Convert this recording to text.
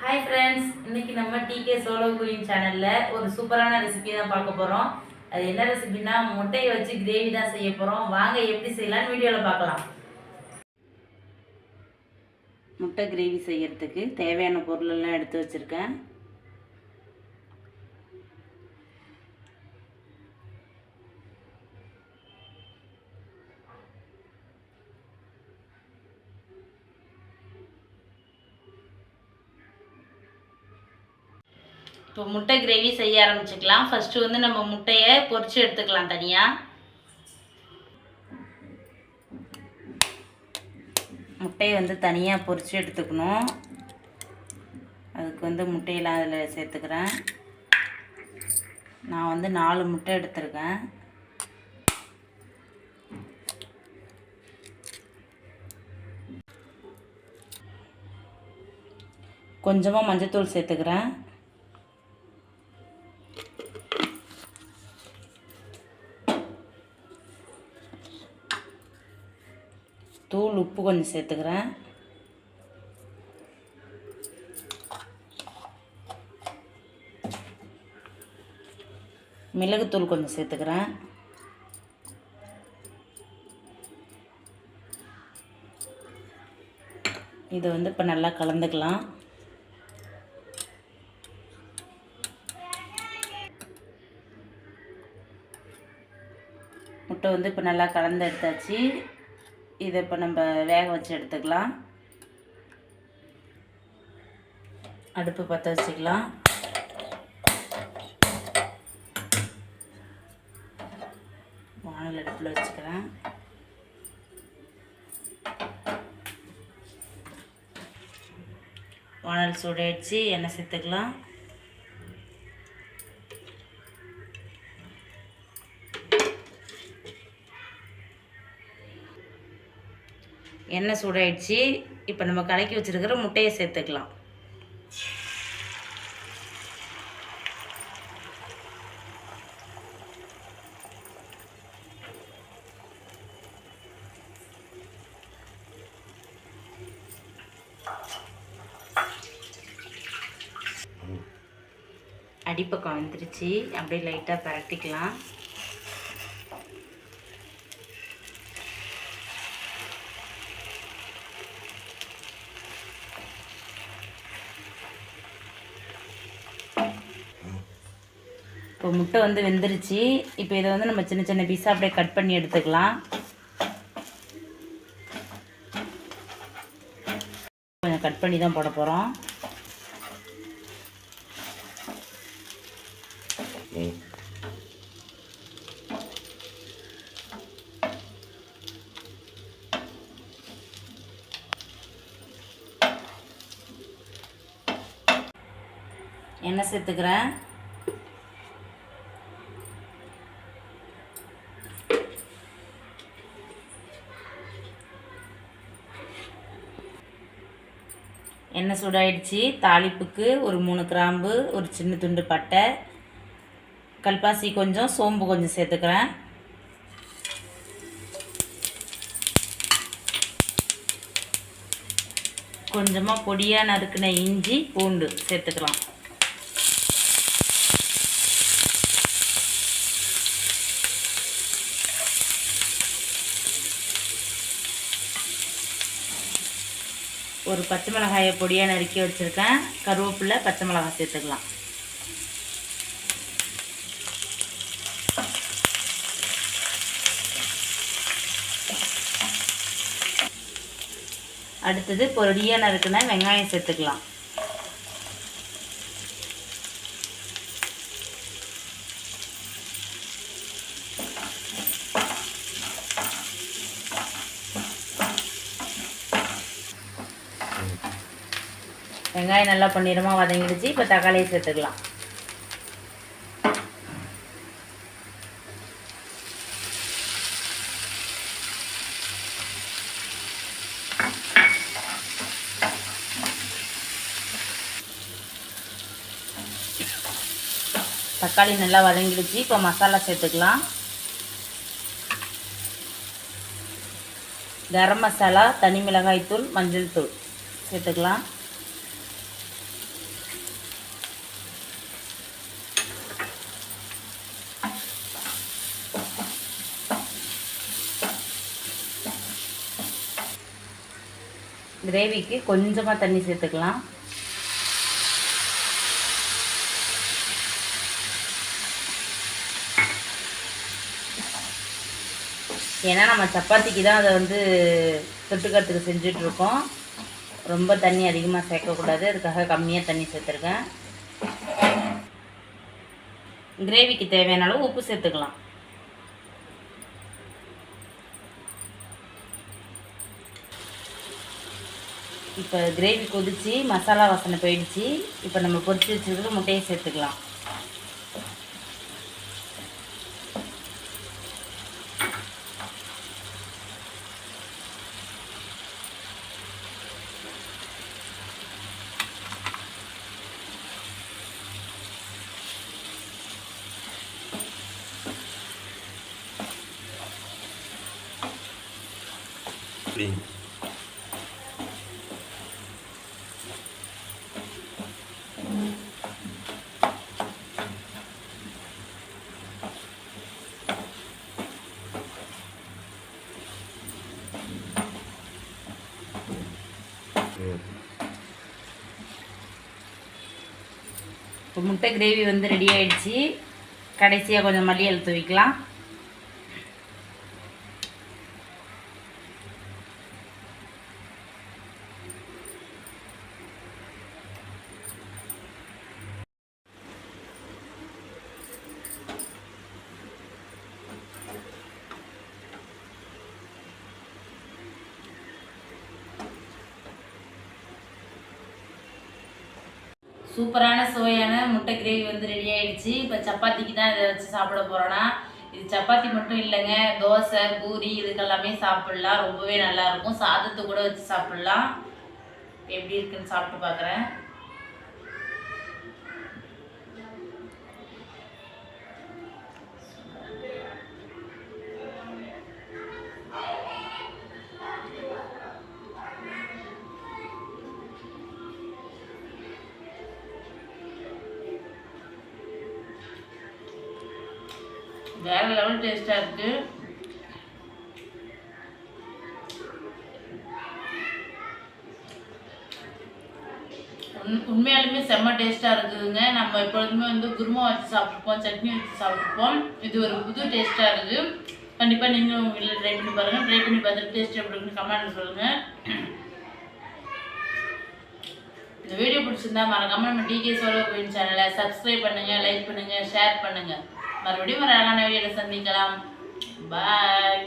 Hi friends, இன்னைக்கு நம்ம decay solo queen சேனலில் ஒரு சூப்பரான ரெசிபி தான் பார்க்க போகிறோம். அது என்ன ரெசிபினா முட்டையை வச்சு கிரேவி தான் செய்ய போகிறோம். வாங்க எப்படி செய்யலாம்னு வீடியோவில் பார்க்கலாம். முட்டை கிரேவி செய்யறதுக்கு தேவையான பொருளெல்லாம் எடுத்து வச்சுருக்கேன். இப்போ முட்டை கிரேவி செய்ய ஆரம்பிச்சுக்கலாம். ஃபஸ்ட்டு வந்து நம்ம முட்டையை பொரித்து எடுத்துக்கலாம் தனியாக. முட்டையை வந்து தனியாக பொரித்து எடுத்துக்கணும். அதுக்கு வந்து முட்டையெல்லாம் அதில் சேர்த்துக்கிறேன். நான் வந்து 4 முட்டை எடுத்திருக்கேன். கொஞ்சமாக மஞ்சத்தூள் சேர்த்துக்கிறேன். தூள் உப்பு கொஞ்சம் சேர்த்துக்கிறேன். மிளகுத்தூள் கொஞ்சம் சேர்த்துக்கிறேன். இதை வந்து இப்போ நல்லா கலந்துக்கலாம். முட்டை வந்து இப்போ நல்லா கலந்து எடுத்தாச்சு. இதை இப்போ நம்ம வேக வச்சு எடுத்துக்கலாம். அடுப்பு பற்ற வச்சுக்கலாம். வானல் அடுப்பில் வச்சுக்கிறேன். வானல் சூடாயிடுச்சு. எண்ணெய் சேர்த்துக்கலாம். எண்ணெய் சூடாயிடுச்சு. இப்போ நம்ம கலக்கி வச்சுருக்கிற முட்டையை சேர்த்துக்கலாம். அடிப்பக்கம் வந்துருச்சு. அப்படியே லைட்டாக பரட்டிக்கலாம். இப்போ முட்டை வந்து வெந்துருச்சு. இப்போ இதை வந்து நம்ம சின்ன சின்ன பீஸாக அப்படியே கட் பண்ணி எடுத்துக்கலாம். கொஞ்சம் கட் பண்ணி தான் போட போகிறோம். எண்ணெய் சேர்த்துக்கிறேன். எண்ணெய் சூடாயிடுச்சு. தாளிப்புக்கு ஒரு 3 கிராம்பு, ஒரு சின்ன துண்டு பட்டை, கல்பாசி கொஞ்சம், சோம்பு கொஞ்சம் சேர்த்துக்கிறேன். கொஞ்சமாக பொடியாக நறுக்கின இஞ்சி பூண்டு சேர்த்துக்கலாம். ஒரு பச்சை மிளகாயை பொடியாக நறுக்கி வச்சுருக்கேன். கருவேப்பிலை, பச்சை மிளகாய் சேர்த்துக்கலாம். அடுத்தது பொடியாக நறுக்கின வெங்காயம் சேர்த்துக்கலாம். வெங்காயம் நல்லா பொன்னிறமாக வதங்கிடுச்சு. இப்போ தக்காளியை சேர்த்துக்கலாம். தக்காளி நல்லா வதங்கிடுச்சு. இப்போ மசாலா சேர்த்துக்கலாம். கரம் மசாலா, தனி மிளகாய் தூள், மஞ்சள் தூள் சேர்த்துக்கலாம். கிரேவிக்கு கொஞ்சமாக தண்ணி சேர்த்துக்கலாம். ஏன்னா நம்ம சப்பாத்திக்கு தான் அதை வந்து தொட்டுக்கிறதுக்கு செஞ்சிட்ருக்கோம். ரொம்ப தண்ணி அதிகமாக சேர்க்கக்கூடாது, அதுக்காக கம்மியாக தண்ணி சேர்த்துருக்கேன். கிரேவிக்கு தேவையான அளவு உப்பு சேர்த்துக்கலாம். இப்போ கிரேவி கொதிச்சு மசாலா வாசனை போயிடுச்சு. இப்போ நம்ம பொரிச்சு வச்சுருக்கிற முட்டையை சேர்த்துக்கலாம். இப்போ முட்டை கிரேவி வந்து ரெடி ஆகிடுச்சு. கடைசியாக கொஞ்சம் மல்லி இலை தூவிக்கலாம். சூப்பரான சுவையான முட்டை கிரேவி வந்து ரெடி ஆகிடுச்சு. இப்போ சப்பாத்திக்கு தான் இதை வச்சு சாப்பிட போகிறோன்னா, இது சப்பாத்தி மட்டும் இல்லைங்க, தோசை பூரி இதுக்கெல்லாமே சாப்பிட்லாம். ரொம்பவே நல்லாயிருக்கும். சாதத்தை கூட வச்சு சாப்பிட்லாம். எப்படி இருக்குன்னு சாப்பிட்டு பார்க்குறேன். வேறு லெவல் டேஸ்ட்டாக இருக்குது. உண்மையாலுமே செம்ம டேஸ்ட்டாக இருக்குதுங்க. நம்ம எப்பொழுதுமே வந்து குருமா வச்சு சாப்பிட்ருப்போம், சட்னி வச்சு சாப்பிட்ருப்போம். இது ஒரு புது டேஸ்ட்டாக இருக்குது. கண்டிப்பாக நீங்களும் உங்கள் வீட்டில் ட்ரை பண்ணி பாருங்கள். ட்ரை பண்ணி பார்த்துட்டு டேஸ்ட் எப்படி இருக்குன்னு கமெண்ட் சொல்லுங்கள். இந்த வீடியோ பிடிச்சிருந்தா மறக்காம நம்ம டிகே சோலோ குயின் சேனலை சப்ஸ்கிரைப் பண்ணுங்கள், லைக் பண்ணுங்கள், ஷேர் பண்ணுங்கள். மறுபடியும் ஒரு அழகான வீடியோவில் சந்திக்கலாம். பாய்.